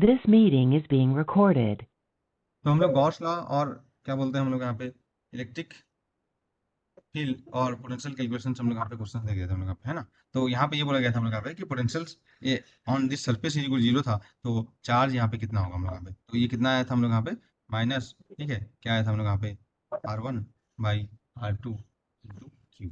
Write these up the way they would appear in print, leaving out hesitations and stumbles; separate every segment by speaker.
Speaker 1: This meeting is being recorded.
Speaker 2: तो हम लोग गॉस लॉ और क्या बोलते हैं हम लोग यहाँ पे इलेक्ट्रिक फील्ड और पोटेंशियल कैलकुलेशन हम लोग यहाँ पे क्वेश्चन दे गए थे हम लोग यहाँ पे, है ना। तो यहाँ पे ये बोला गया था हम लोग यहाँ पे कि पोटेंशियल्स ये on this surface is equal zero था, तो चार्ज यहाँ पे कितना होगा हम लोग यहाँ पे, तो ये कितना आया था हम लोग यहाँ पे माइनस, ठीक है, क्या आया था हम लोग यहाँ पे R1/R2 इंटू क्यू।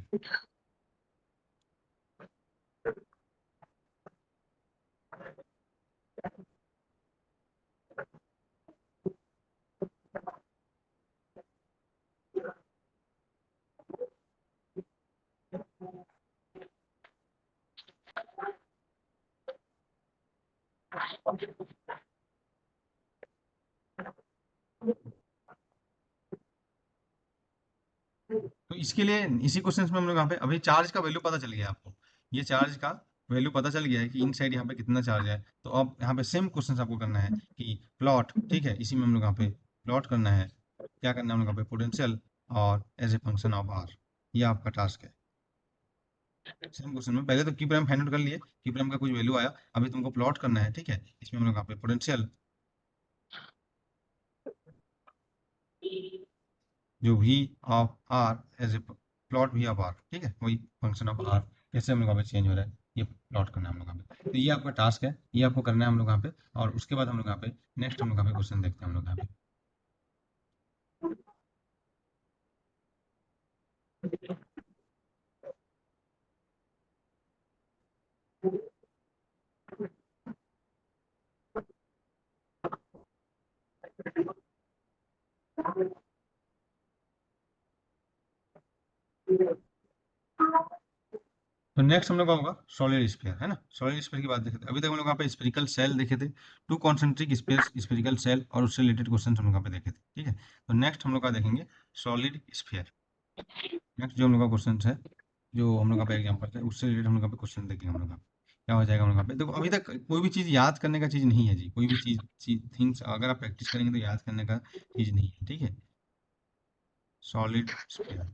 Speaker 2: तो इसके लिए इसी क्वेश्चन में हम लोग यहाँ पे अभी चार्ज का वैल्यू पता चल गया आपको, ये चार्ज का वैल्यू पता चल गया है कि इन साइड यहाँ पे कितना चार्ज है। तो अब यहाँ पे सेम क्वेश्चन आपको करना है कि प्लॉट, ठीक है, इसी में हम लोग यहाँ पे प्लॉट करना है, क्या करना है हम लोग यहाँ पे पोटेंशियल और as a function of R, ये आपका टास्क है। सेम क्वेश्चन में पहले तो की प्राइम फाइंड आउट कर लिए, की प्राइम का कुछ वैल्यू आया, अभी तुमको प्लॉट करना है, ठीक है, इसमें हम लोग यहाँ पे पोटेंशियल जो V of R as a plot V of R, ठीक है, वही फंक्शन ऑफ आर कैसे हम लोग यहाँ पे चेंज हो रहा है ये प्लॉट करना है हम लोग यहाँ पे। तो ये आपका टास्क है, ये आपको करना है हम लोग यहाँ पे, और उसके बाद हम लोग यहाँ पे नेक्स्ट हम लोग यहाँ पे क्वेश्चन देखते हैं हम लोग यहाँ पे। तो नेक्स्ट हम लोग का होगा सॉलिड स्फीयर, है ना। सॉलिड स्फीयर की बात देखे थे अभी तक हम लोग यहाँ पे स्फेरिकल सेल देखे थे, to concentric space spherical shell और उससे रिलेटेड क्वेश्चन हम लोग यहाँ पे देखे थे, ठीक है। तो नेक्स्ट हम लोग का देखेंगे सॉलिड स्फीयर। नेक्स्ट जो हम लोग का क्वेश्चन है, जो हम लोग का एग्जाम्पल है, उससे रिलेटेड हम लोग यहाँ पे क्वेश्चन देखेंगे हम लोग यहाँ पे। क्या हो जाएगा हम लोग यहाँ पे, देखो अभी तक कोई भी चीज़ याद करने का चीज़ नहीं है जी, कोई भी चीज़ थिंग्स अगर आप प्रैक्टिस करेंगे तो याद करने का चीज़ नहीं है, ठीक है। सॉलिड स्फीयर,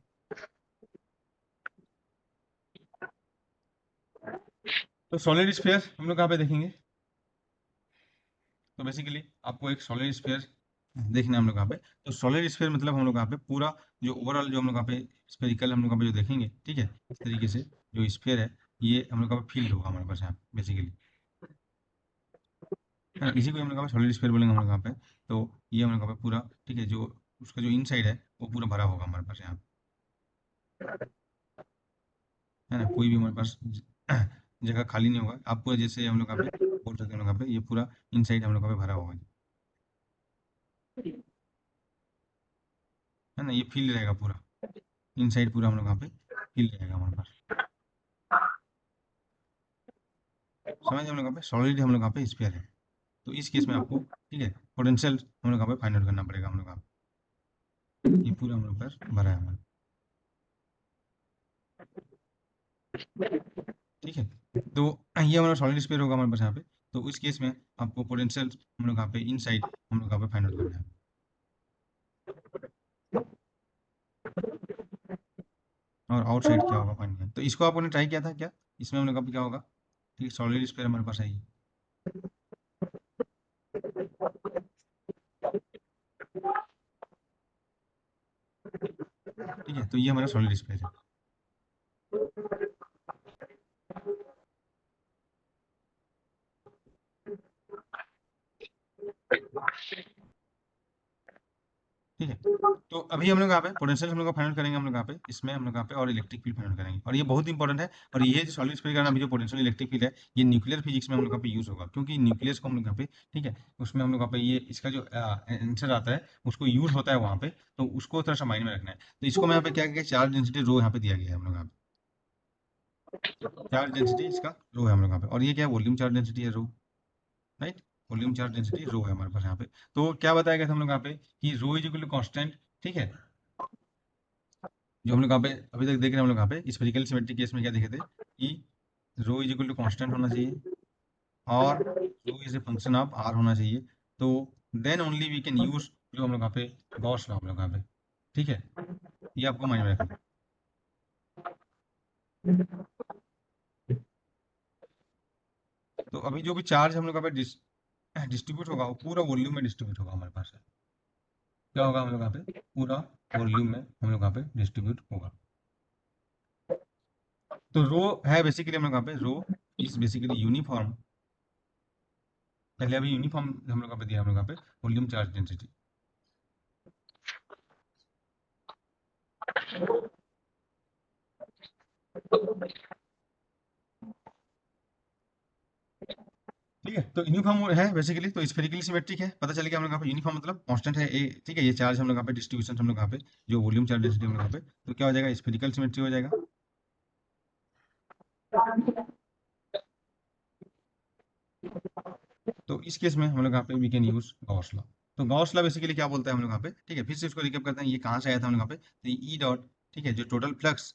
Speaker 2: तो सॉलिड स्फीयर हम लोग कहाँ पे देखेंगे। तो बेसिकली आपको एक सॉलिड स्फीयर देखना है हम लोग यहाँ पे। तो सॉलिड स्फीयर मतलब हम लोग यहाँ पे पूरा जो ओवरऑल जो हम लोग यहाँ पे स्फेरिकल हम लोग यहाँ पे जो देखेंगे, ठीक है, इस तरीके से जो स्फीयर है ये हम लोग यहाँ पे फील्ड होगा हमारे पास यहाँ बेसिकली, है ना। इसी को हम लोग यहाँ पे सॉलिड स्फीयर बोलेंगे हम लोग यहाँ पे। तो ये हम लोग यहाँ पे पूरा, ठीक है, जो उसका जो इनसाइड है वो पूरा भरा होगा हमारे पास यहाँ, है ना। कोई भी हमारे पास जगह खाली नहीं होगा, आपको जैसे हम लोग यहाँ पे बोल सकते हैं हम लोग यहाँ पे ये पूरा इनसाइड हम लोग यहाँ पे भरा होगा, है ना। ये फील्ड रहेगा पूरा, इनसाइड पूरा हम लोग यहाँ पे फील्ड रहेगा हमारे पास, समझ हम लोग यहाँ पे सॉलिड हम लोग यहाँ पे स्फीयर है। तो इस केस में आपको, ठीक है, पोटेंशियल हम लोग यहाँ पे फाइंड आउट करना पड़ेगा हम लोग यहाँ पे। ये पूरा हम लोग पास भरा है हमारा, ठीक है। तो ये हमारा सॉलिड स्फीयर होगा हमारे पास यहाँ पे। तो इस केस में आपको पोटेंशियल हम लोग यहाँ पे इनसाइड हम लोग यहाँ पे फाइंड आउट करना है, और आउटसाइड क्या होगा फाइंड करना है। तो इसको आपने ट्राई किया था क्या, इसमें हम लोग यहाँ पे क्या होगा, ठीक है, सॉलिड स्फीयर हमारे पास है ये, ठीक है। तो ये हमारा सॉलिड स्फीयर है। ठीक है। तो अभी हम लोग यहाँ पे पोटेंशियल हम लोग का फाइंड आउट करेंगे हम लोग यहाँ पे, इसमें हम लोग यहाँ पे और इलेक्ट्रिक फील्ड फाइंड आउट करेंगे, और ये बहुत इंपॉर्टेंट है। और ये जो सॉलिड स्फीयर का अभी जो पोटेंशियल इलेक्ट्रिक फील्ड है ये न्यूक्लियर फिजिक्स में हम लोग यहाँ पे यूज होगा, क्योंकि न्यूक्लियस को हम लोग यहाँ पे, ठीक है, उसमें हम लोग यहाँ पे ये इसका जो आंसर आता है उसको यूज होता है वहाँ पे, तो उसको थोड़ा सा माइंड में रखना है। तो इसको मैं यहाँ पे क्या किया, चार्ज डेंसिटी रो यहाँ पे दिया गया है हम लोग यहाँ पे, चार्ज डेंसिटी इसका रो है हम लोग यहाँ पे, और ये क्या वॉल्यूम चार्ज डेंसिटी है rho, right. Volume charge density rho है हमारे पास यहाँ पे। तो क्या बताया गया था हम लोग यहाँ पे कि rho is equal to constant, ठीक है। जो हम लोग यहाँ पे अभी तक देख रहे हैं हम लोग यहाँ पे स्फेरिकल सिमेट्री केस में क्या देखे थे कि rho is equal to constant होना चाहिए और rho is a function of R होना चाहिए। तो then only we can use जो हम लोग यहाँ पे गॉस लॉ हम लोग यहाँ पे, ठीक है, ये आपको माइंड में रखना है। तो अभी जो भी चार्ज हम लोग यहाँ पे डिस्ट्रीब्यूट होगा, वो पूरा वॉल्यूम में डिस्ट्रीब्यूट होगा हमारे पास। क्या होगा हम लोग यहाँ पे, पूरा वॉल्यूम में हम लोग यहाँ पे डिस्ट्रीब्यूट होगा। तो रो है बेसिकली हम लोग यहाँ पे, रो इज बेसिकली यूनिफॉर्म, पहले अभी यूनिफॉर्म हम लोग यहाँ पे दिया, हम लोग यहाँ पे वॉल्यूम चार्ज डेंसिटी। ठीक है, तो यूनिफॉर्म है बेसिकली, तो स्फेरिकली सिमेट्रिक है, पता चल गया हम लोग यहाँ पे यूनिफॉर्म मतलब कांस्टेंट है ए, ठीक है, ये चार्ज हम लोग यहाँ पे डिस्ट्रीब्यूशन हम लोग यहाँ पे जो वॉल्यूम चार्ज डेंसिटी हम लोग यहाँ पे, तो क्या हो जाएगा, स्फेरिकल सिमेट्री हो जाएगा। तो इस केस में हम लोग यहाँ पे we can use Gauss law. तो गॉस लॉ बेसिकली क्या बोलता है हम लोग यहाँ पे, ठीक है, फिर से इसको रिकैप करते हैं, ये कहाँ से आया था हम लोग यहाँ पे, तो ई डॉट, ठीक है, जो total flux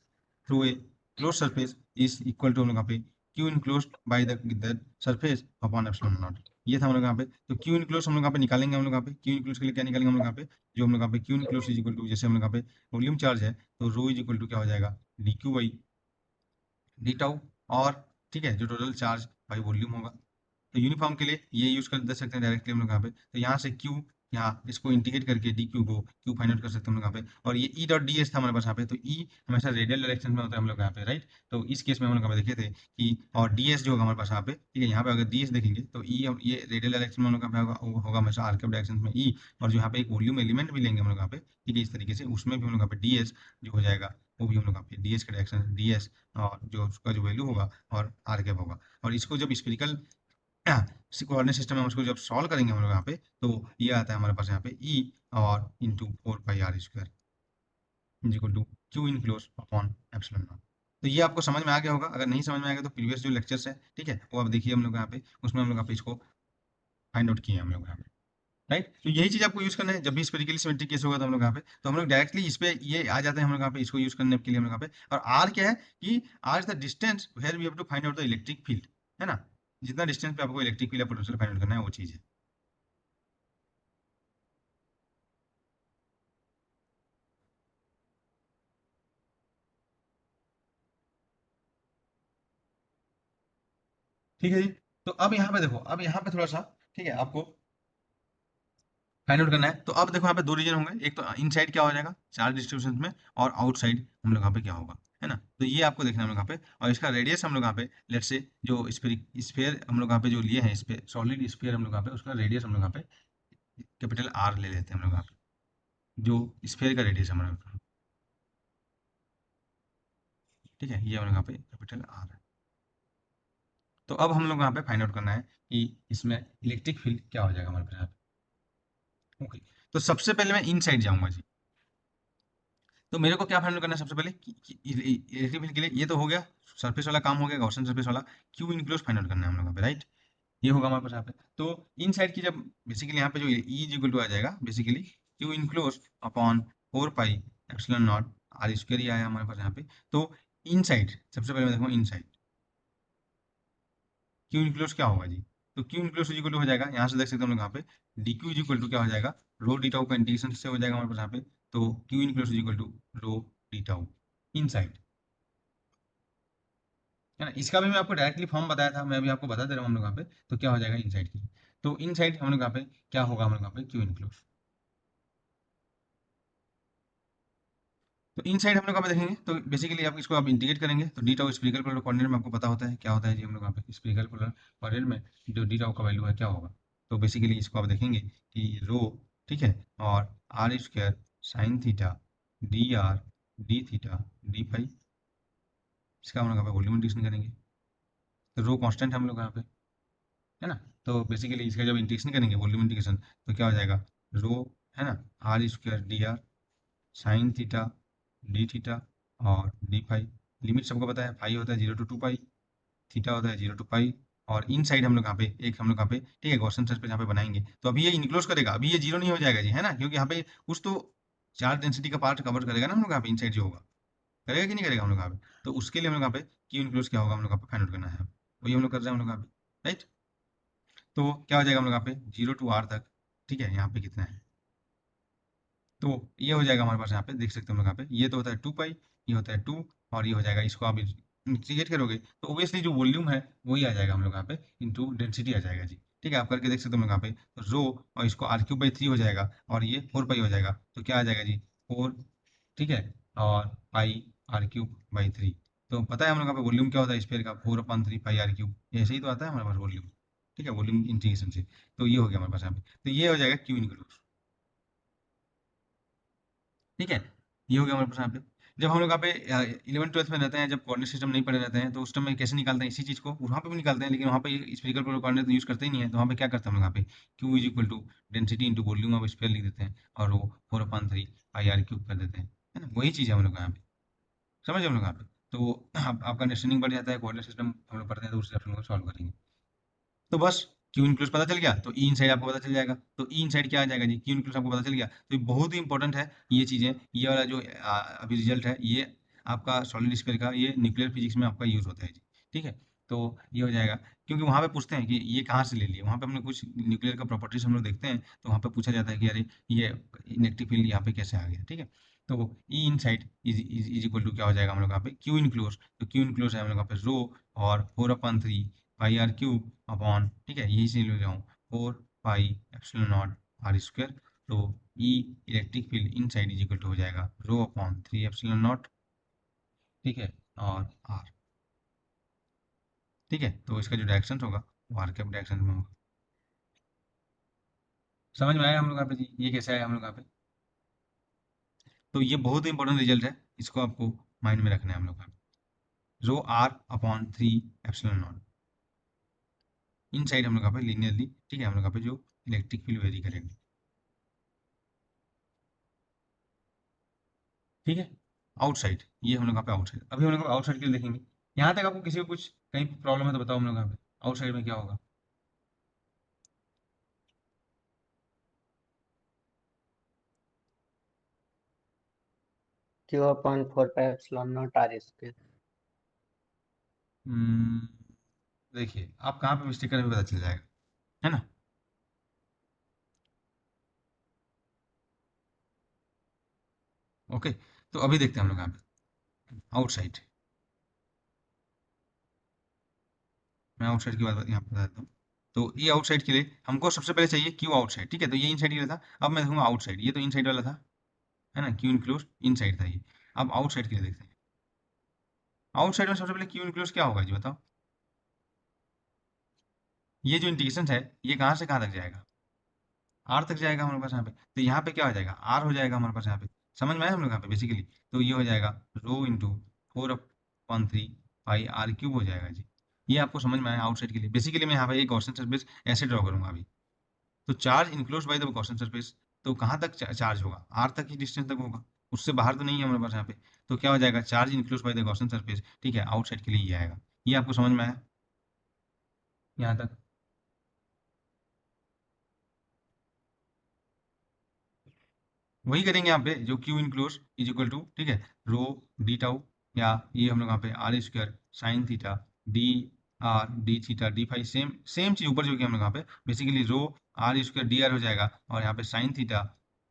Speaker 2: through a close surface is equal to हम लोग यहाँ पे Q enclose by the surface upon epsilon naught, ये था हम लोग यहाँ पे। तो क्यू इनक्लोज हम लोग यहाँ पे निकालेंगे, हम लोग यहाँ पे क्यू इनक्लोज के लिए क्या निकालेंगे हम लोग यहाँ पे, जो हम लोग यहाँ पे Q enclose is equal to, जैसे हम लोग यहाँ पे वॉल्यूम चार्ज है, तो रो इज इक्वल टू क्या हो जाएगा, D Q by D tau, और ठीक है, जो टोटल चार्ज बाई वॉल्यूम होगा। तो यूनिफॉर्म के लिए ये यूज कर दे सकते हैं डायरेक्टली हम लोग यहाँ पे, तो यहाँ से क्यू, यहाँ इसको इंटीग्रेट करके डी क्यू को क्यू फाइंड आउट कर सकते हैं हम लोग यहाँ पे, और ये ई डॉट डी एस था हमारे पास यहाँ पे, तो ई हमेशा रेडियल डायरेक्शन में होता है हम लोग यहाँ पे, राइट। तो इस केस में हम लोग यहाँ पे देखे थे कि, और डी एस जो होगा हमारे पास यहाँ पे, ठीक है, यहाँ पे अगर डी एस देखेंगे तो ई, ये रेडियल डायरेक्शन में हम लोग यहाँ पे होगा हमेशा आर कैप डायरेक्शन में ई, और जो यहाँ पे एक वॉल्यूम एलिमेंट भी लेंगे हम लोग यहाँ पे, ठीक है, इस तरीके से उसमें भी हम लोग यहाँ पे डी एस जो हो जाएगा, वो भी हम लोग यहाँ पे डी एस का डायरेक्शन डी एस, और जो उसका जो वैल्यू होगा और आर कैप होगा। और इसको जब स्पेरिकल कोऑर्डिनेट सिस्टम में हम उसको जब सॉल्व करेंगे हम लोग यहाँ पे, तो ये आता है हमारे पास यहाँ पे ई और into 4 pi r square equal to Q enclose upon epsilon naught. तो ये आपको समझ में आ गया होगा, अगर नहीं समझ में आ गया तो प्रीवियस जो लेक्चर्स है, ठीक है, वो आप देखिए हम लोग यहाँ पे, उसमें हम लोग यहाँ पे इसको फाइंड आउट किए हैं हम लोग यहाँ पे, राइट। तो यही चीज आपको यूज करना है जब भी स्पेरिकली सिमेट्रिक केस होगा, तो हम लोग यहाँ पे, तो हम लोग डायरेक्टली इस पे ये आ जाते हैं हम लोग यहाँ पे, इसको यूज करने के लिए हम लोग यहाँ पे, और आर क्या है कि R is the distance where we have to find out the electric field, है ना, जितना डिस्टेंस पे आपको इलेक्ट्रिक फील्ड या पोटेंशियल फाइंड आउट करना है वो चीज है। ठीक है जी। तो अब यहाँ पे देखो, अब यहाँ पे थोड़ा सा, ठीक है, आपको फाइंड आउट करना है, तो अब देखो यहाँ पे दो रीजन होंगे, एक तो इनसाइड क्या हो जाएगा चार्ज डिस्ट्रीब्यूशन में, और आउटसाइड हम लोग यहाँ पे क्या होगा, है ना। तो ये आपको देखना है हम लोग यहाँ पे, और इसका रेडियस हम लोग यहाँ पे लेट से जो स्फीयर हम लोग यहाँ पे जो लिए हैं, इस पे सॉलिड स्फीयर हम लोग यहाँ पे, उसका रेडियस हम लोग यहाँ पे कैपिटल आर ले लेते हैं हम लोग यहाँ पे, जो स्फीयर का रेडियस हमारा, ठीक है, ये हम लोग यहाँ पे कैपिटल आर है। तो अब हम लोग यहाँ पे फाइंड आउट करना है कि इसमें इलेक्ट्रिक फील्ड क्या हो जाएगा हमारे पास यहाँ पे। ओके, तो सबसे पहले मैं इन साइड जाऊंगा जी। तो मेरे को क्या फाइंड करना है सबसे पहले इलेक्ट्रिक फील्ड के लिए, ये तो हो गया सरफेस वाला काम हो गया, गॉसियन सरफेस वाला, क्यू इनक्लोज फाइंड आउट करना है हम लोग पे, राइट। ये होगा हमारे पास यहाँ पे, तो इन साइड की जब बेसिकली यहाँ पे जो ई इज इक्वल टू आ जाएगा basically Q enclose upon 4 pi epsilon naught R square, ही आया हमारे पास यहाँ पे। तो इन साइड सबसे पहले मैं देखूँ इन साइड क्यू इनक्लोज क्या होगा जी, तो क्यू इनक्लोज इक्वल टू हो जाएगा, यहाँ से देख सकते हैं हम लोग यहाँ पे डी क्यू इक्वल टू क्या हो जाएगा, रो डी टाउ का इंटीग्रेशन से हो जाएगा हमारे पास यहाँ पे, तो Q enclose equal to rho d tau inside, है ना। इसका भी मैं आपको डायरेक्टली फॉर्म बताया था, मैं अभी आपको बता दे रहा हूँ हम लोग यहाँ पे, तो क्या हो जाएगा इन साइड की, तो इन साइड हम लोग यहाँ पे क्या होगा, हम लोग यहाँ पे क्यू इनक्लोज, तो इन साइड हम लोग यहाँ पे देखेंगे, तो बेसिकली आप इसको आप इंटीग्रेट करेंगे, तो डी टाउ स्फीरिकल पोलर कोऑर्डिनेट में आपको पता होता है क्या होता है जी, हम लोग यहाँ पे स्फीरिकल पोलर कोऑर्डिनेट में जो डी टाउ का वैल्यू है क्या होगा, तो बेसिकली इसको आप देखेंगे कि रो, ठीक है, और R square sine theta D R D theta d phi, इसका हम लोग यहाँ पे वॉल्यूम इंटीग्रेशन करेंगे, तो रो कांस्टेंट हम लोग यहाँ पे, है ना। तो बेसिकली इसका जब इंटीग्रेशन करेंगे वॉल्यूम इंटीग्रेशन, तो क्या हो जाएगा रो, है ना, R square d R sine theta d theta और डी फाई, लिमिट सबको पता है, फाई होता है 0 to 2 पाई, थीटा होता है 0 to पाई, और इन साइड हम लोग यहाँ पे एक हम लोग यहाँ पे, ठीक है, गॉसियन सरफेस यहाँ पे बनाएंगे, तो अभी ये इनक्लोज करेगा, अभी ये जीरो नहीं हो जाएगा जी, है ना, क्योंकि यहाँ पे कुछ तो चार्ज डेंसिटी का पार्ट कवर करेगा ना हम लोग यहाँ पे, इन साइड जो होगा, करेगा कि नहीं करेगा हम लोग यहाँ पे, तो उसके लिए हम लोग यहाँ पे क्यू इनक्लोज क्या होगा हम लोग यहाँ पे फाइंड आउट करना है, वही हम लोग कर रहे हैं हम लोग यहाँ पे, राइट। तो क्या हो जाएगा हम लोग यहाँ पे 0 to r तक, ठीक है, यहाँ पे कितना है, तो ये हो जाएगा हमारे पास यहाँ पे देख सकते हैं हम लोग यहाँ पे, ये तो होता है 2 पाई, ये होता है 2, और ये हो जाएगा, इसको आप इंटीग्रेट करोगे तो ऑब्वियसली जो वॉल्यूम है वही आ जाएगा हम लोग यहाँ पे इंटू डेंसिटी आ जाएगा जी, ठीक है, आप करके देख सकते हो यहाँ पे। तो रो और इसको आर क्यूब बाई थ्री हो जाएगा और ये फोर पाई हो जाएगा, तो क्या आ जाएगा जी, फोर, ठीक है, और पाई आर क्यूब बाई थ्री। तो पता है हम लोग यहाँ पे वॉल्यूम क्या होता है स्फीयर का, four upon three pi R cube, ऐसे ही तो आता है हमारे पास वॉल्यूम। ठीक है, वॉल्यूम इंटीग्रेशन से। तो ये हो गया हमारे पास यहाँ पे, तो ये हो जाएगा क्यू इनक्लूस। ठीक है, ये हो गया हमारे पास यहाँ पे। जब हम लोग यहाँ पे इलेवन ट्वेल्थ में रहते हैं, जब कोऑर्डिनेट सिस्टम नहीं पढ़े रहते हैं, तो उस टाइम में कैसे निकालते हैं इसी चीज़ को, वहाँ पे भी निकालते हैं, लेकिन वहाँ पे स्फेरिकल कोऑर्डिनेट तो यूज़ करते ही नहीं है। तो वहाँ पे क्या करते हैं हम लोग यहाँ पे, Q is equal to density into volume of sphere लिख देते हैं, और वो four upon three pi R cube कर देते हैं, है ना। वही चीज़ है हम लोग यहाँ पे, समझ हम लोग यहाँ पे। तो आपका अंडरस्टैंडिंग बढ़ जाता है, कोऑर्डिनेट सिस्टम हम लोग पढ़ते हैं तो उस सिस्टम को सॉल्व करेंगे। तो बस क्यू इंक्लूस पता चल गया, तो ई इनसाइड आपको पता चल जाएगा। तो ई इनसाइड क्या आ जाएगा जी, क्यू इंक्लूस आपको पता चल गया। तो ये बहुत ही इंपॉर्टेंट है ये चीज़ें, ये वाला जो अभी रिजल्ट है, ये आपका सॉलिड स्फीयर का, ये न्यूक्लियर फिजिक्स में आपका यूज़ होता है जी। ठीक है, तो ये हो जाएगा, क्योंकि वहाँ पे पूछते हैं कि ये कहाँ से ले लिए, वहाँ पे हमने कुछ न्यूक्लियर का प्रॉपर्टीज हम लोग देखते हैं, तो वहाँ पे पूछा जाता है कि अरे ये इलेक्ट्रिक फील्ड यहाँ पे कैसे आ गया। ठीक है, तो E inside is equal to क्या हो जाएगा हम लोग यहाँ पे, क्यू इनक्लोज। तो क्यू इनक्लोज है हम लोग यहाँ पे रो और four upon three pi R cube upon, ठीक है, यही से ले जाऊँ, four pi epsilon naught R square. तो E electric field inside is equal to हो जाएगा rho upon three epsilon naught, ठीक है, और आर। ठीक है, तो इसका जो डायरेक्शन होगा वो आर कैप डायरेक्शन में होगा। समझ में आया हम लोग यहाँ पे जी, ये कैसे आया हम लोग यहाँ पे। तो ये बहुत ही इंपॉर्टेंट रिजल्ट है, इसको आपको माइंड में रखना है हम लोग यहाँ पे। Rho R upon three epsilon naught inside हम लोग यहाँ पे लीनियरली, ठीक है, हम लोग यहाँ पे जो इलेक्ट्रिक फील्ड वेरी करेंगे। ठीक है, आउटसाइड, ये हम लोग यहाँ पे आउटसाइड, अभी हम लोग आउटसाइड के लिए देखेंगे। यहाँ तक आपको किसी को कुछ कहीं प्रॉब्लम है तो बताओ हम लोग यहाँ पे आउटसाइड में क्या होगा।
Speaker 3: Q upon four pi epsilon naught R square.
Speaker 2: हम्म, देखिए आप कहाँ पे मिस्टेक करें पता चल जाएगा, है ना। ओके, तो अभी देखते हैं हम लोग यहाँ पे आउटसाइड। मैं आउटसाइड की बात यहाँ पे बता देता हूँ। तो ये आउटसाइड के लिए हमको सबसे पहले चाहिए क्यू आउटसाइड। ठीक है, तो ये इनसाइड के लिए था, अब मैं देखूंगा आउटसाइड, ये तो इनसाइड वाला था, है ना, क्यू इनक्लोज इनसाइड था ये। अब आउटसाइड के लिए देखते हैं, आउटसाइड में सबसे पहले क्यू इनक्लोज क्या होगा जी बताओ। ये जो इंडिकेशन है ये कहाँ से कहाँ तक जाएगा, आर तक जाएगा हमारे पास यहाँ पे। तो यहाँ पे क्या हो जाएगा, आर हो जाएगा हमारे पास यहाँ पे। समझ में आया हम लोग यहाँ पे बेसिकली। तो ये हो जाएगा rho into four upon three pi R cube हो जाएगा जी। ये आपको समझ में आया आउटसाइड के लिए। बेसिकली मैं यहाँ पे एक गॉसियन सरफेस ऐसे ड्रॉ करूंगा अभी। तो charge enclose by the Gaussian surface, तो कहाँ तक चार्ज होगा, आर तक ही डिस्टेंस तक होगा, उससे बाहर तो नहीं है हमारे पास यहाँ पे। तो क्या हो जाएगा, charge enclose by the Gaussian surface, ठीक है, आउटसाइड के लिए ये आएगा। ये आपको समझ में आया यहाँ तक। वही करेंगे यहाँ पे जो Q enclose is equal to, ठीक है, रो डी टाउ, या ये हम लोग यहाँ पे R square sine theta D R D theta d phi, same same चीज ऊपर जो कि हम लोग यहाँ पे basically rho R square d R हो जाएगा, और यहाँ पे साइन थीटा,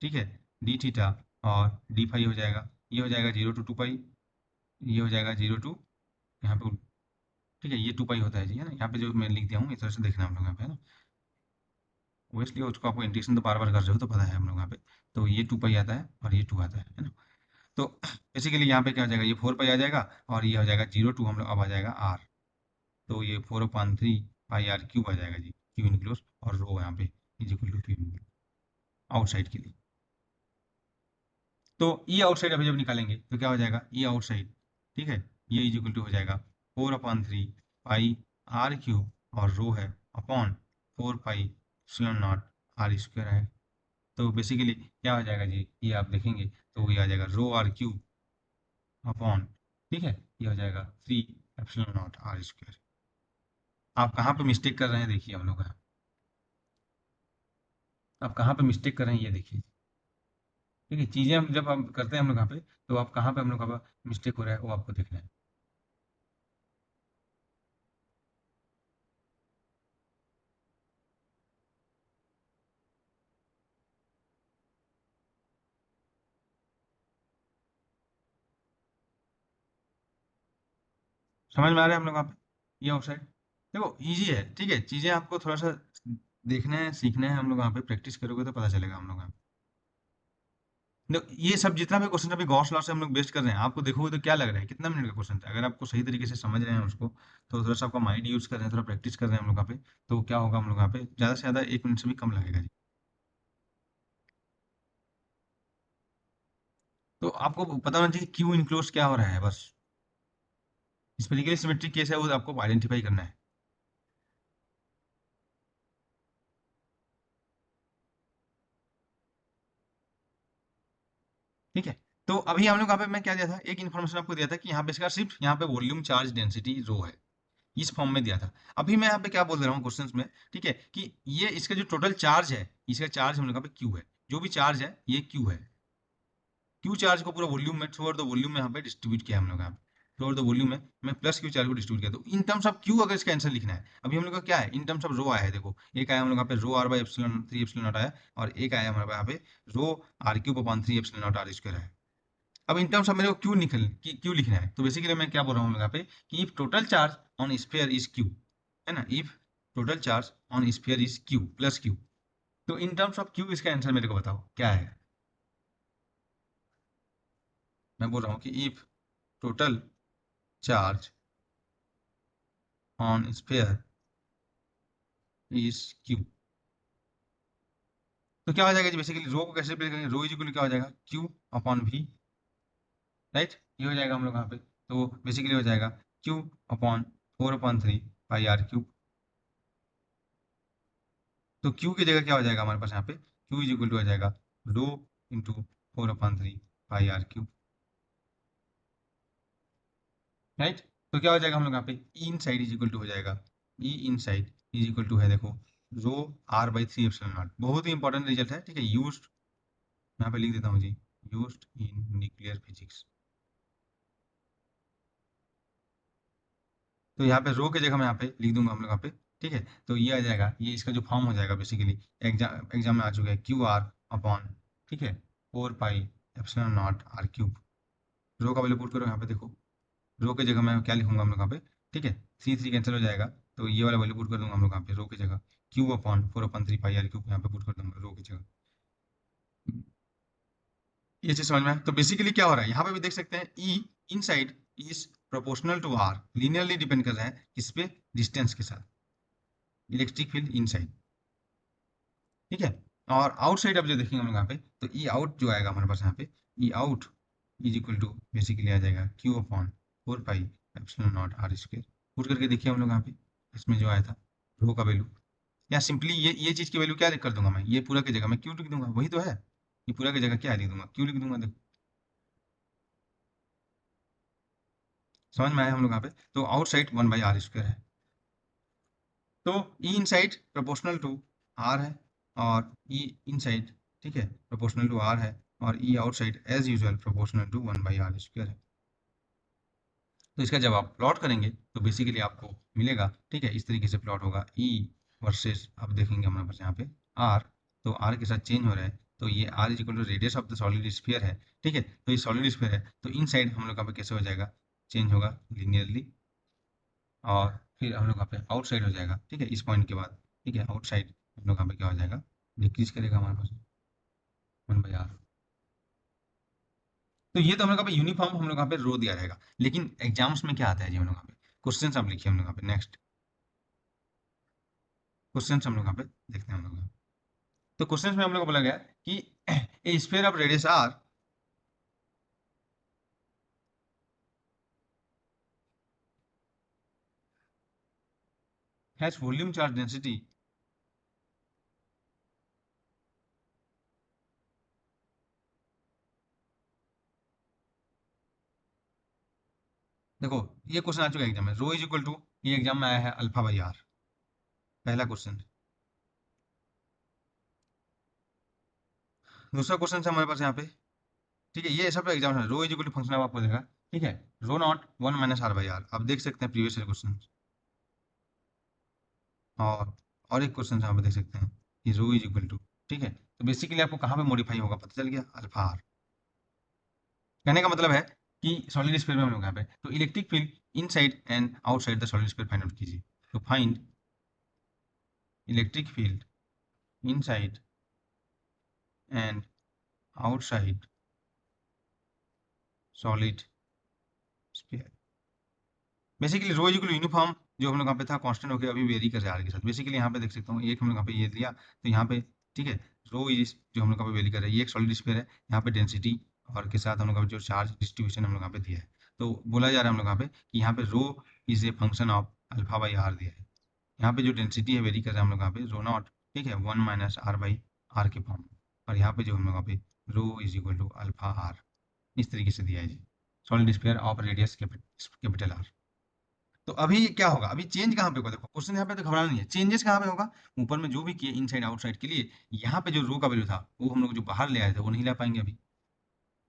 Speaker 2: ठीक है, डी थीटा और डी फाई हो जाएगा। ये हो जाएगा जीरो टू टू पाई, ये हो जाएगा जीरो टू यहाँ पे, ठीक है, ये टू पाई होता है जी, है ना। यहाँ पे जो मैं लिख दिया हूँ इस तरह से देखना हम लोग यहाँ पे, है ना। ओबियसली उसको आपको इंटीग्रेशन तो बार बार कर रहे हो तो पता है हम लोग यहाँ पे। तो ये टू पाई आता है और ये टू आता है ना। तो बेसिकली यहाँ पे क्या हो जाएगा, ये फोर पाई आ जाएगा, और ये हो जाएगा जीरो टू, हम लोग अब आ जाएगा आर। तो ये four upon three pi R cube आ जाएगा जी, क्यू इनक्लोज, और रो यहाँ पे is equal to Q enclose outside के लिए। तो ई आउटसाइड अभी जब निकालेंगे तो क्या हो जाएगा, ई आउटसाइड, ठीक है, ये इज इक्वल टू हो जाएगा four upon three pi R cube, और रो है upon four pi epsilon naught R square है। तो बेसिकली क्या हो जाएगा जी, ये आप देखेंगे तो ये आ जाएगा रो आर क्यूब अपॉन, ठीक है, ये हो जाएगा three epsilon naught R square. आप कहाँ पे मिस्टेक कर रहे हैं देखिए हम लोग यहाँ, आप कहाँ पे मिस्टेक कर रहे हैं ये देखिए। ठीक है, चीज़ें हम जब हम करते हैं हम लोग यहाँ पे, तो आप कहाँ पे हम लोग का मिस्टेक हो रहा है वो आपको देखना है। समझ में आ रहा है हम लोग यहाँ पे, ये आउटसाइड। देखो इजी है, ठीक है, चीजें आपको थोड़ा सा देखना है, सीखना है, हम लोग वहाँ पे प्रैक्टिस करोगे तो पता चलेगा हम लोग वहाँ पे। ये सब जितना भी क्वेश्चन अभी गॉस लॉ से हम लोग बेस्ट कर रहे हैं, आपको देखोगे तो क्या लग रहा है कितना मिनट का क्वेश्चन था, अगर आपको सही तरीके से समझ रहे हैं उसको, तो थोड़ा सा आपका माइंड यूज कर रहे हैं, थोड़ा प्रैक्टिस कर रहे हैं हम लोग वहाँ पे, तो क्या होगा हम लोग वहाँ पे ज्यादा से ज्यादा 1 मिनट से भी कम लगेगा जी। तो आपको पता होना चाहिए क्यू इनक्लोज क्या हो रहा है, बस स्पेरिकली सिमेट्रिक केस है वो आपको आइडेंटिफाई करना है। ठीक है, तो अभी हम लोग यहाँ पे मैं क्या दिया था, एक इन्फॉर्मेशन आपको दिया था कि यहाँ पे इसका सिर्फ यहाँ पे वॉल्यूम चार्ज डेंसिटी रो है, इस फॉर्म में दिया था। अभी मैं यहाँ पे क्या बोल रहा हूँ क्वेश्चंस में, ठीक है, कि ये इसका जो टोटल चार्ज है, इसका चार्ज हम लोग यहाँ पे क्यू है, जो भी चार्ज है ये क्यू है। क्यू चार्ज को पूरा वॉल्यूम में थ्रू आउट द वॉल्यूम में यहाँ पे डिस्ट्रीब्यूट किया हम लोग यहाँ पे, थ्रू आउट द वॉल्यूम में मैं प्लस क्यू चार्ज को डिस्ट्रीब्यूट किया, तो इन टर्म्स ऑफ क्यू अगर इसका आंसर लिखना है, अभी हम लोग का क्या है, इन टर्म्स ऑफ रो आया है, देखो एक आया हम लोग यहाँ पे rho R by epsilon 3 epsilon naught आया, और एक आया हमारे यहाँ पे rho R cube upon 3 epsilon naught R square है। अब इन टर्म्स ऑफ मेरे को क्यों लिखना है, तो बेसिकली मैं क्या बोल रहा हूँ यहाँ पे कि if total charge on sphere is Q, है ना, if total charge on sphere is Q plus Q, तो इन टर्म्स ऑफ क्यू इसका आंसर मेरे को बताओ क्या है। मैं बोल रहा हूँ कि if total charge on sphere is Q, तो क्या हो जाएगा जी, बेसिकली रो को कैसे रिप्लेस करेंगे, रो इज इक्वल क्या हो जाएगा, क्यू अपॉन वी, राइट, ये हो जाएगा हम लोग यहाँ पे, तो बेसिकली हो जाएगा Q upon 4/3 pi R cube. तो Q की जगह क्या हो जाएगा हमारे पास यहाँ पे, Q इज इक्वल टू आ जाएगा rho into 4/3 pi R cube, right. तो क्या हो जाएगा हम लोग यहाँ पे E inside is equal to हो जाएगा, E inside is equal to है, देखो rho R by 3 epsilon naught, बहुत ही इंपॉर्टेंट रिजल्ट है, ठीक है, यूज्ड, यहाँ पे लिख देता हूँ जी, यूज्ड इन न्यूक्लियर फिजिक्स। तो यहाँ पे रो की जगह मैं यहाँ पे लिख दूंगा हम लोग यहाँ पे, ठीक है, तो ये आ जाएगा, ये इसका जो फॉर्म हो जाएगा बेसिकली एग्जाम में आ चुका है, क्यू आर अपॉन, ठीक है, 4 pi epsilon naught R cube. Rho का वैल्यू पुट करो यहाँ पे, देखो रो की जगह मैं क्या लिखूंगा हम लोग यहाँ पे, ठीक है, 3 3 कैंसिल हो जाएगा, तो ये वाला वैल्यू पुट कर दूंगा हम लोग यहाँ पे रो की जगह, Q upon 4/3 pi R cube यहाँ पे पुट कर दूंगा रो की जगह। ये चीज समझ में आया? तो बेसिकली क्या हो रहा है यहाँ पे भी देख सकते हैं, E inside is proportional to R, linearly depend कर रहा है किस पे, डिस्टेंस के साथ, इलेक्ट्रिक फील्ड इन साइड, ठीक है। और आउटसाइड अब जो देखेंगे हम लोग यहाँ पे, तो ई आउट जो आएगा हमारे पास यहाँ पे, E out is equal to basically आ जाएगा Q upon 4 pi epsilon naught R square. Put करके देखिए हम लोग यहाँ पे, इसमें जो आया था रो का वैल्यू, या सिंपली ये चीज़ की वैल्यू क्या कर दूंगा मैं, ये पूरा की जगह मैं क्यू लिख दूंगा, वही तो है, ये पूरा की जगह क्या लिख दूंगा, क्यू लिख दूंगा, देखो समझ में आया हम लोग यहाँ पे। तो आउटसाइड 1/r² है, तो ई इन साइड प्रोपोर्शनल टू आर है, और ई इन साइड, ठीक है, प्रोपोर्शनल टू आर है, और E outside as usual proportional to 1/r² है। तो इसका जब आप प्लॉट करेंगे तो बेसिकली आपको मिलेगा, ठीक है, इस तरीके से प्लॉट होगा, ई वर्सेस, अब देखेंगे हमारे पास यहाँ पे आर, तो आर के साथ चेंज हो रहा है, तो ये R is equal to radius of the solid sphere है, ठीक है, तो ये सॉलिड स्फीयर है, तो इन साइड हम लोग यहाँ पे कैसे हो जाएगा, चेंज होगा लीनियरली, और फिर हम लोग यहाँ पे आउटसाइड हो जाएगा, ठीक है, इस पॉइंट के बाद, ठीक है, आउटसाइड हम लोग यहाँ पे क्या हो जाएगा, डिक्रीज करेगा हमारे पास 1/r। तो ये तो हम लोग यहाँ पे यूनिफॉर्म हम लोग यहाँ पे रो दिया रहेगा, लेकिन एग्जाम्स में क्या आता है जी हम लोग यहाँ पे, क्वेश्चन आप लिखिए हम लोग यहाँ पे, नेक्स्ट क्वेश्चन हम लोग यहाँ पे देखते हैं हम लोग, तो क्वेश्चन में हम लोग को बोला गया कि a sphere of radius R has volume charge density, देखो ये क्वेश्चन आ चुका है एग्जाम में, रो इज इक्वल टू, ये एग्जाम में आया है अल्फा बाई आर, पहला क्वेश्चन। दूसरा क्वेश्चन है हमारे पास यहाँ पे, ठीक है, ये सब एग्जाम है, रो इज इक्वल टू फंक्शन आपको देगा, ठीक है, रो नॉट 1 - r/r, अब देख सकते हैं प्रीवियस क्वेश्चन, और एक क्वेश्चन यहाँ पे देख सकते हैं कि रो इज इक्वल टू, ठीक है, तो बेसिकली आपको कहाँ पे मॉडिफाई होगा पता चल गया, अल्फा आर। कहने का मतलब है कि सॉलिड स्फीयर में हम लोग यहाँ पे, तो electric field inside and outside the solid sphere find out कीजिए। तो find electric field inside and outside solid sphere. Basically rho equal uniform जो हम लोग यहाँ पे था कांस्टेंट होकर अभी वेरी कर रहा है आर के साथ। बेसिकली यहाँ पे देख सकता हूँ एक हम लोग यहाँ पे ये दिया, तो यहाँ पे ठीक है रो इज जो हम लोग यहाँ पे वेरी कर रहे हैं, ये एक सॉलिड स्फीयर है, यहाँ पे डेंसिटी और के साथ हम लोग यहाँ पे जो चार्ज डिस्ट्रीब्यूशन हम लोग यहाँ पे दिया है। तो बोला जा रहा है हम लोग यहाँ पे कि यहाँ पे rho is a function of alpha by R दिया है। यहाँ पे जो डेंसिटी है वेरी कर रहा है हम लोग यहाँ पे रो नॉट, ठीक है 1 माइनस आर बाई आर के फॉर्म में। और यहाँ पे जो हम लोग यहाँ पे rho is equal to alpha R इस तरीके से दिया है जी, solid sphere of radius capital R. तो अभी क्या होगा, अभी चेंज कहाँ पे होगा, देखो क्वेश्चन यहाँ पे तो घबराना नहीं है, चेंजेस कहाँ पे होगा, ऊपर में जो भी किए इनसाइड आउटसाइड के लिए, यहाँ पे जो रो का वैल्यू था वो हम लोग जो बाहर ले आए थे वो नहीं ला पाएंगे अभी,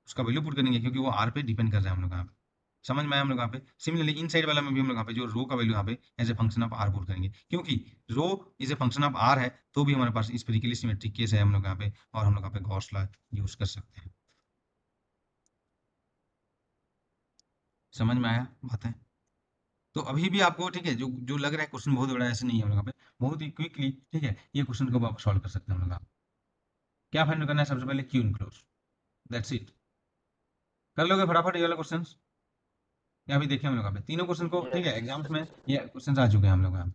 Speaker 2: उसका वैल्यू पुट करेंगे क्योंकि वो आर पे डिपेंड कर रहा है हम लोग यहाँ पे। समझ में आया हम लोग यहाँ पे। सिमिलरली इन साइड वाला में भी हम लोग यहाँ पे जो रो का वैल्यू यहाँ पे as a function of R put करेंगे, क्योंकि rho is a function of R है तो भी हमारे पास स्पेरिकली सिमेट्रिक केस है हम लोग यहाँ पे, और हम लोग यहाँ पे गॉस लॉ यूज कर सकते हैं। समझ में आया बातें। तो अभी भी आपको ठीक है जो जो लग रहा है क्वेश्चन बहुत बड़ा, ऐसे नहीं है हम लोग यहाँ पे, बहुत ही क्विकली ठीक है ये क्वेश्चन को आप सॉल्व कर सकते हैं हम लोग। क्या फाइंड करना है, सबसे पहले क्यू इनक्लोज, दैट्स इट। कर लोगे फटाफट ये वाला क्वेश्चन, या अभी देखें हम लोग यहाँ पे तीनों क्वेश्चन को, ठीक है एग्जाम्स में ये क्वेश्चन आ चुके हैं हम लोग यहाँ पे।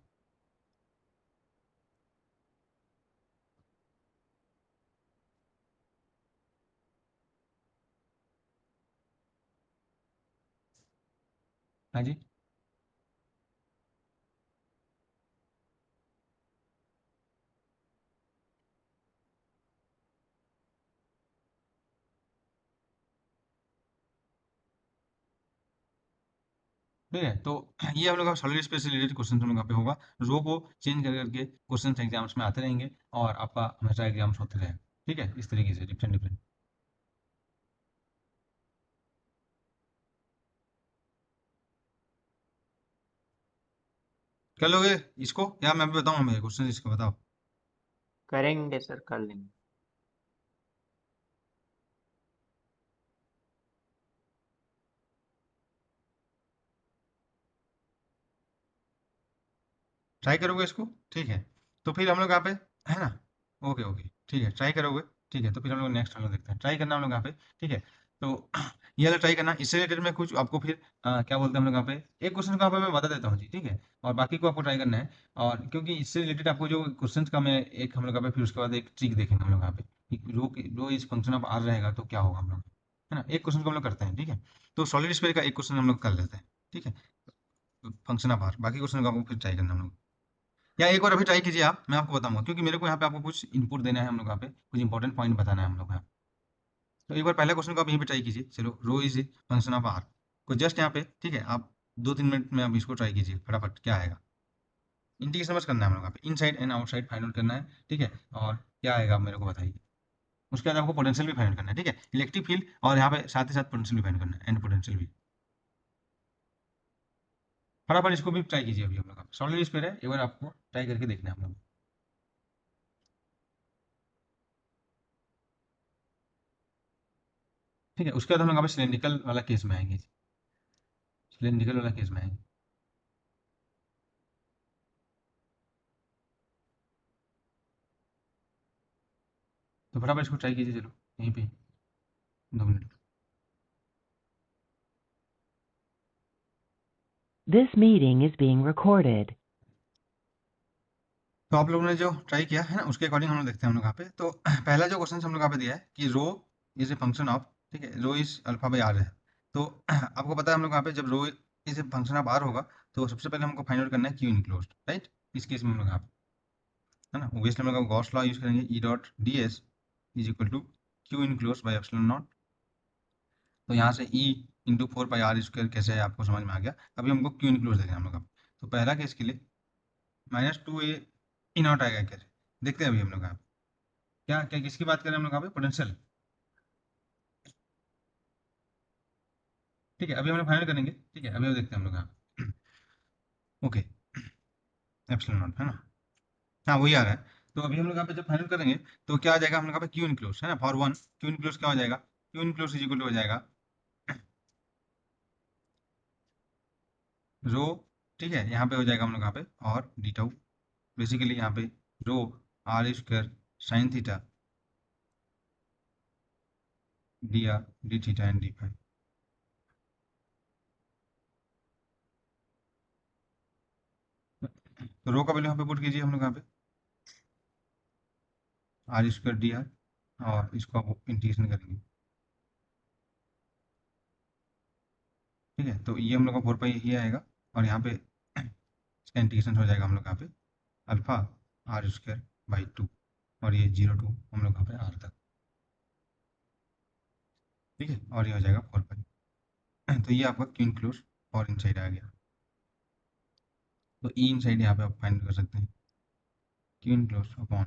Speaker 2: हाँ जी, ठीक है। तो ये हम लोग का सॉलिड स्पेस से रिलेटेड क्वेश्चन हम लोग यहाँ पे होगा, रो को चेंज कर करके क्वेश्चन एग्जाम्स में आते रहेंगे और आपका हमेशा एग्जाम्स होते रहेंगे, ठीक है इस तरीके से डिफरेंट डिफरेंट। कर लोगे इसको या मैं भी बताऊँ, हमें क्वेश्चन इसको बताओ।
Speaker 3: करेंगे सर, कर लेंगे।
Speaker 2: ट्राई करोगे इसको, ठीक है। तो फिर हम लोग यहाँ पे है ना, ओके ओके ठीक है ट्राई करोगे, ठीक है। तो फिर हम लोग नेक्स्ट हम लोग देखते हैं, ट्राई करना हम लोग यहाँ पे, ठीक है। तो ये वाला ट्राई करना, इससे रिलेटेड में कुछ आपको फिर क्या बोलते हैं हम लोग यहाँ पे, एक क्वेश्चन का यहाँ पे मैं बता देता हूँ जी, ठीक है, और बाकी को आपको ट्राई करना है। और क्योंकि इससे रिलेटेड आपको जो क्वेश्चन का मैं एक हम लोग यहाँ पे, फिर उसके बाद एक ट्रिक देखेंगे हम लोग यहाँ पे, रो इस फंक्शन ऑफ आर रहेगा तो क्या होगा हम लोग, है ना। एक क्वेश्चन को हम लोग करते हैं, ठीक है। तो सॉलिड स्फीयर का एक क्वेश्चन हम लोग कर लेते हैं, ठीक है, फंक्शन ऑफ आर, बाकी क्वेश्चन का आपको फिर ट्राई करना हम लोग। या एक और अभी ट्राई कीजिए आप, मैं आपको बताऊंगा क्योंकि मेरे को यहाँ पे आपको कुछ इनपुट देना है हम लोग यहाँ पे, कुछ इंपॉर्टेंट पॉइंट बताना है हम लोग यहाँ। तो एक बार पहला क्वेश्चन को आप यहीं पे ट्राई कीजिए, चलो रो इज फंक्शन ऑफ आर को जस्ट यहाँ पे, ठीक है, आप 2-3 मिनट में आप इसको ट्राई कीजिए फटाफट, क्या आएगा। इंटीग्रेशन बस करना है हम लोग यहाँ पे, inside and outside find out करना है, ठीक है, और क्या आएगा आप मेरे को बताइए। उसके बाद आपको पोटेंशियल भी फाइंड आउट करना है, ठीक है, इलेक्ट्रिक फील्ड, और यहाँ पे साथ ही साथ पोटेंशियल भी फाइंड करना है, एंड पोटेंशियल भी। फटाफट इसको भी ट्राई कीजिए अभी हम लोग, सॉलिड स्फीयर है, एक बार आपको ट्राई करके देखना है हम लोग, ठीक है। उसके बाद हम लोग यहाँ पे सिलेंड्रिकल वाला केस में आएंगे, सिलेंड्रिकल वाला केस में आएंगे। तो फटाफट इसको ट्राई कीजिए, चलो यहीं पे 2 minute.
Speaker 1: This meeting is being recorded.
Speaker 2: तो आप लोगों ने जो ट्राई किया है ना उसके अकॉर्डिंग हम लोग देखते हैं हम लोग यहाँ पे। तो पहला जो क्वेश्चन हम लोग यहाँ पे दिया है कि rho is a function of, ठीक है, रो इज अल्फा बाई आर है। तो आपको पता है हम लोग यहाँ पे जब rho is a function of R होगा तो सबसे पहले हमको फाइंड आउट करना है क्यू इनक्लोज्ड, राइट। इस केस में हम लोग यहाँ पे है ना, ऑब्वियसली हम लोग गॉस लॉ यूज करेंगे, E dot d S is equal to Q enclose by epsilon naught. तो यहाँ से E into 4 pi R square कैसे है आपको समझ में आ गया। अभी हमको क्यू इनक्लोज देखना है हम लोग यहाँ पे। तो पहला केस के लिए -2a ई नॉट आएगा कैसे, देखते हैं अभी हम लोग यहाँ पे। क्या क्या किसकी बात कर रहे हैं हम लोग यहाँ पे, पोटेंशियल, ठीक है। अभी हम लोग फाइनल करेंगे, ठीक है, अभी देखते हैं हम लोग यहाँ पे। ओके, एप्सिलॉन नॉट है ना, हाँ वही आ रहा है। तो अभी हम लोग यहाँ पे जब फाइनल करेंगे तो क्या आ जाएगा हम लोग यहाँ पे क्यू इनक्लोज है ना, फॉर वन क्यू इनक्लोज क्या हो जाएगा, Q enclose is equal to हो जाएगा रो, ठीक है, यहाँ पे हो जाएगा हम लोग यहाँ पे और डी टाउ, बेसिकली यहाँ पे rho R square sine theta D R D theta and D phi. तो रो का वैल्यू यहाँ पे पुट कीजिए हम लोग यहाँ पे आर स्क्वायर डी आर, और इसको आप इंटीग्रेशन करेंगे। ठीक है, तो ये हम लोग का 4 पाई ही आएगा, और यहाँ पे इसका इंटीग्रेशन हो जाएगा हम लोग यहाँ पे अल्फा आर स्क्वायर बाई 2, और ये 0 टू हम लोग यहाँ पे आर तक। ठीक है, और ये हो जाएगा 4 पाई। तो ये आपका क्यू इनक्लोज और इनसाइड आ गया। तो ई इनसाइड यहाँ पे आप फाइंड कर सकते हैं, Q enclose upon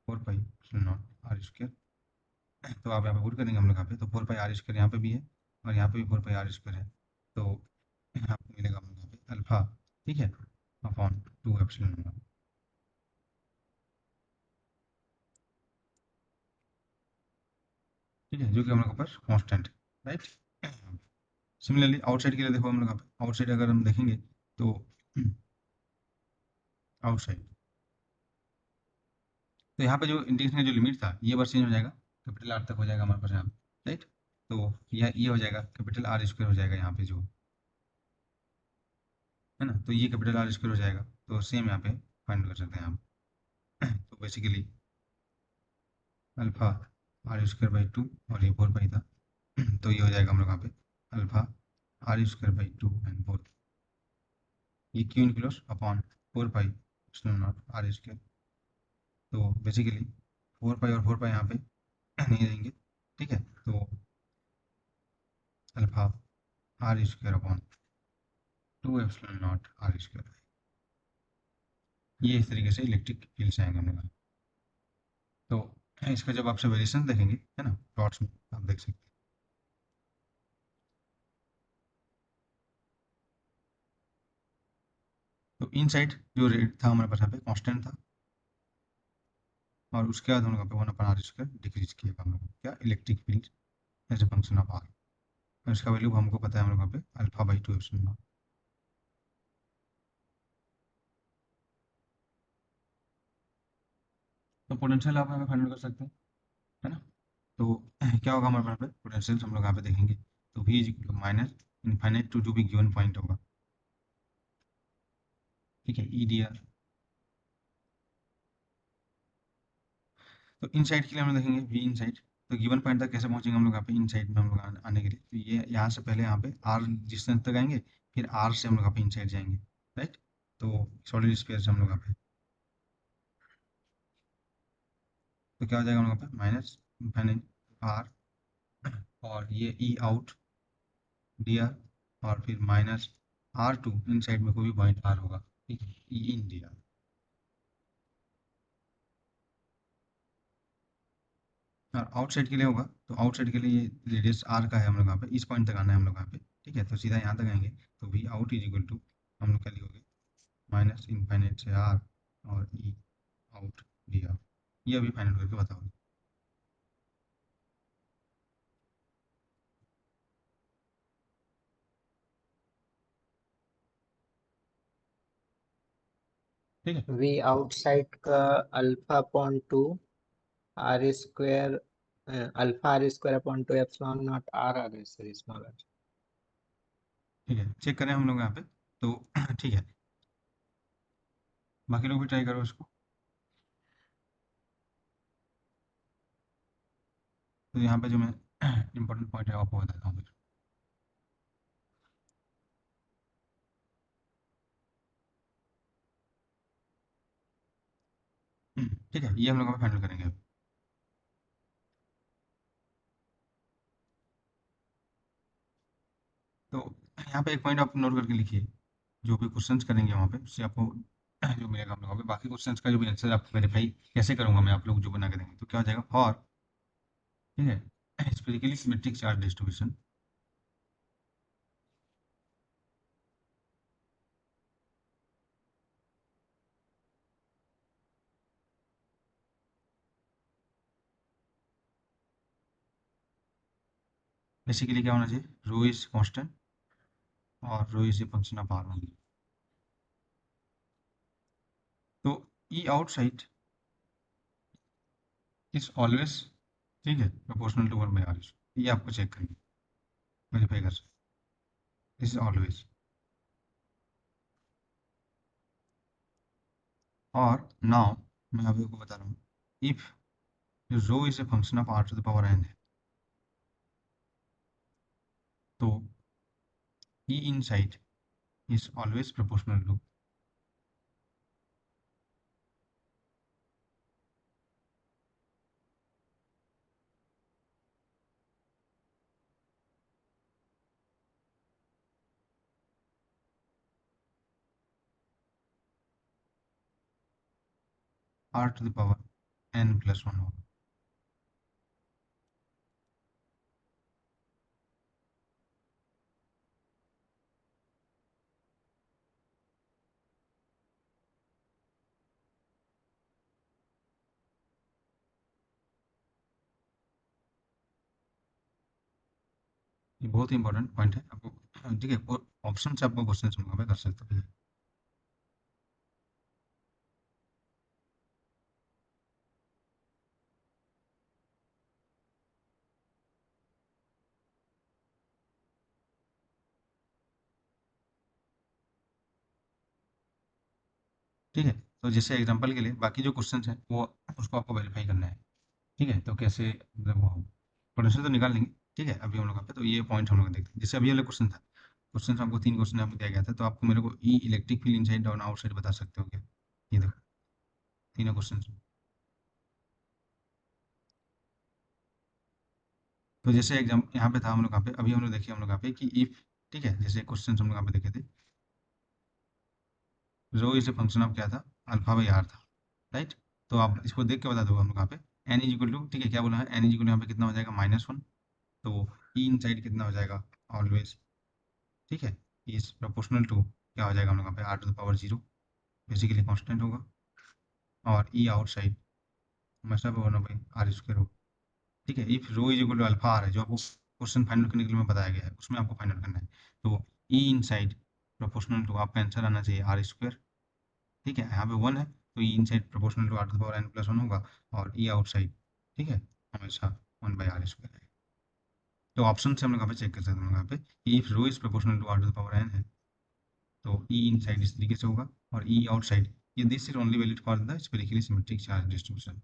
Speaker 2: 4 pi naught R square. तो आप यहाँ पे पुट करेंगे हम लोग यहाँ पे, तो 4 पाई आर स्क्वायर यहाँ पे भी है, और यहाँ पे भी 4 पाई आर स्क्वायर है। तो यहाँ पे मिलेगा हम लोग यहाँ पे अल्फा, ठीक है, अपॉन 2 एप्सिलॉन नॉट। ठीक है, जो कि हम लोग के पास कांस्टेंट है, राइट। सिमिलरली आउटसाइड के लिए देखो हम लोग यहाँ पे, आउटसाइड अगर हम देखेंगे तो आउटसाइड, तो यहाँ पे जो इंटीग्रेशन का जो लिमिट था ये बार चेंज हो जाएगा, कैपिटल आर तक हो जाएगा हमारे पास यहाँ पे, राइट। तो ये हो जाएगा कैपिटल आर स्क्वायर हो जाएगा यहाँ पे जो है ना, तो ये कैपिटल आर स्क्वायर हो जाएगा। तो सेम यहाँ पे फाइंड कर सकते हैं हम। तो basically alpha R square by 2, और ये 4 पाई था। तो ये हो जाएगा हम लोग यहाँ पे alpha R square by 2 and 4, ये Q enclose upon 4 pi epsilon naught R square. तो बेसिकली 4 पाई और 4 पाई यहाँ पे नहीं रहेंगे। ठीक है, तो alpha R square upon 2 epsilon naught R square, ये इस तरीके से इलेक्ट्रिक फील्ड से आएंगे हम लोग। तो इसका जब आपसे वेरिएशन देखेंगे है ना प्लॉट्स में, आप देख सकते हैं। तो इन साइड जो रेट था हमारे पास यहाँ पे कांस्टेंट था, और उसके बाद हम लोग पे 1/r² डिक्रीज किया हम लोग क्या electric field as a function of R, और इसका वैल्यू हमको पता है हम लोग यहाँ पे अल्फा बाई 2 एप्सिलॉन नॉट। तो पोटेंशियल आप यहाँ पे फाइंड कर सकते हैं, है ना। तो क्या होगा हमारे पास पे पोटेंशियल हम लोग यहाँ पे देखेंगे, तो v is equal to minus infinite to जो भी गिवन पॉइंट होगा, ठीक है, ई डी आर। तो इन साइड के लिए हम लोग देखेंगे वी इन साइड, तो गिवन पॉइंट तक कैसे पहुंचेंगे हम लोग यहाँ पे इन साइड में हम लोग आने के लिए, तो ये यहाँ से पहले यहाँ पे आर डिस्टेंस तक आएंगे, फिर आर से हम लोग यहाँ पे इन साइड जाएंगे, राइट। तो सॉलिड स्फीयर से हम लोग यहाँ पे, तो क्या हो जाएगा हम लोग यहाँ पे माइनस इनफाइनाइट आर, और ये ई आउट डी आर, और फिर minus R to inside में कोई भी पॉइंट आर होगा, ठीक है, ई इन डी आर। और आउटसाइड के लिए होगा, तो आउटसाइड के लिए ये रेडियस आर का है हम लोग यहाँ पे, इस पॉइंट तक आना है हम लोग यहाँ पे, ठीक है। तो सीधा यहाँ तक आएंगे, तो V out is equal to हम लोग क्या लिखोगे माइनस इनफाइनाइट से आर और ई आउट डी आर। ये अभी फाइनल करके बताओ। ठीक है,
Speaker 3: वी आउटसाइड का alpha upon 2 R square, alpha R square upon 2 epsilon naught R R sorry small R.
Speaker 2: ठीक है, चेक करें हम लोग यहाँ पे। तो ठीक है, बाकी लोग भी ट्राई करो इसको। तो यहाँ पे जो मैं इंपॉर्टेंट पॉइंट है वो आपको बताता हूँ फिर। ठीक है, ये हम लोग फाइनल करेंगे अब। तो यहाँ पे एक पॉइंट आप नोट करके लिखिए, जो भी क्वेश्चंस करेंगे वहाँ पे उससे आपको जो मिलेगा हम लोगों पे, बाकी क्वेश्चंस का जो भी आंसर आप वेरीफाई कैसे करूँगा मैं, आप लोग जो बना के देंगे, तो क्या हो जाएगा फॉर, ठीक है, specifically symmetric charge distribution, basically क्या होना चाहिए, रो इज कांस्टेंट और rho is a function of R only. E outside is always, ठीक है, प्रोपोर्शनल टू 1/r, ये आपको चेक करना, वेरीफाई कर सकते, दिस इज ऑलवेज। और नाउ मैं अभी आपको बता रहा हूँ, if rho is a function of r to the power n है, तो E inside is always proportional to r to the power n+1 होगा। ये बहुत ही इंपॉर्टेंट पॉइंट है आपको, ठीक है, और ऑप्शन से आपको क्वेश्चन समझा कर सकते हो। ठीक है, तो जैसे एग्जांपल के लिए बाकी जो क्वेश्चंस हैं वो उसको आपको वेरीफाई करना है। ठीक है, तो कैसे मतलब वो पोटेंशियल तो निकाल लेंगे। ठीक है, अभी हम लोग पे तो ये पॉइंट हम लोग देखते हैं। जैसे अभी वाला क्वेश्चन था, क्वेश्चन आपको 3 क्वेश्चन आपको दिया गया था, तो आपको मेरे को ई इलेक्ट्रिक फील्ड इनसाइड और आउटसाइड बता सकते हो क्या? ये देखो तीनों क्वेश्चन। तो जैसे एग्जाम यहाँ पे था हम लोग यहाँ पे, अभी हम लोग देखिए हम लोग यहाँ पे कि इफ, ठीक है, जैसे क्वेश्चन हम लोग यहाँ पे देखे थे, रो इज ए फंक्शन ऑफ क्या था, अल्फा/r था, राइट। तो आप इसको देख के बता दो हम लोग यहाँ पे n इज इक्वल टू, ठीक है, क्या बोला है, n इज इक्वल यहाँ पे कितना हो जाएगा, -1। तो ई इनसाइड कितना हो जाएगा, ऑलवेज, ठीक है, इज प्रोपोर्शनल टू क्या हो जाएगा हम लोग यहाँ पे r to the power 0, basically constant होगा। और ई आउटसाइड हमेशा पे 1/r² होगा। ठीक है, if rho is equal to alpha R है, जो आपको क्वेश्चन फाइनल करने के लिए मैं बताया गया है, उसमें आपको फाइनल करना है। तो ई इनसाइड प्रोपोर्शनल टू, आपका आंसर आना चाहिए r²। ठीक है, यहाँ पे 1 है, तो E inside proportional to r to the power n+1 होगा। और ई आउटसाइड, ठीक है, हमेशा 1/r² है। तो ऑप्शन से हम लोग यहाँ पे चेक कर सकते हैं, हम लोग यहाँ पे if rho is proportional to r to the power n है, तो ई इनसाइड इस तरीके से होगा, और ई आउटसाइड, ये this is only valid for the spherically symmetric charge distribution.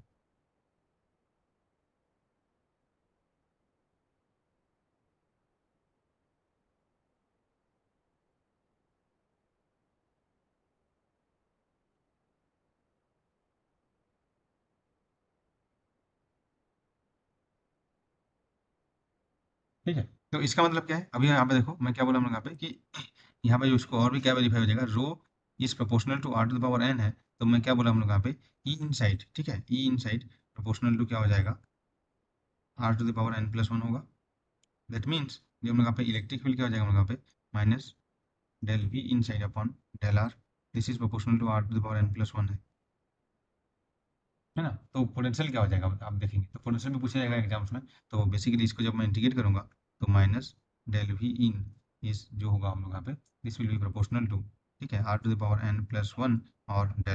Speaker 2: ठीक है, तो इसका मतलब क्या है, अभी यहाँ पे देखो मैं क्या बोला हम लोग यहाँ पे कि यहाँ पे जो इसको और भी क्या वेरीफाई हो जाएगा, rho is proportional to r to the power n है, तो मैं क्या बोला हम लोग यहाँ पे, ई इनसाइड, ठीक है, ई इनसाइड प्रोपोर्शनल टू क्या हो जाएगा, r to the power n+1 होगा। दैट मीन्स जो हम लोग यहाँ पे इलेक्ट्रिक फील्ड क्या हो जाएगा हम लोग यहाँ पे, minus del v inside upon del r, this is proportional to r to the power n+1 है ना। तो पोटेंशियल क्या हो जाएगा आप देखेंगे, तो पोटेंशियल भी पूछा जाएगा एग्जाम्स में। तो बेसिकली इसको जब मैं इंटीग्रेट करूंगा, तो माइनस डेल वी इन इस जो होगा हम लोग यहाँ पे, this will be proportional to, ठीक है, r to the power n+1 और डेल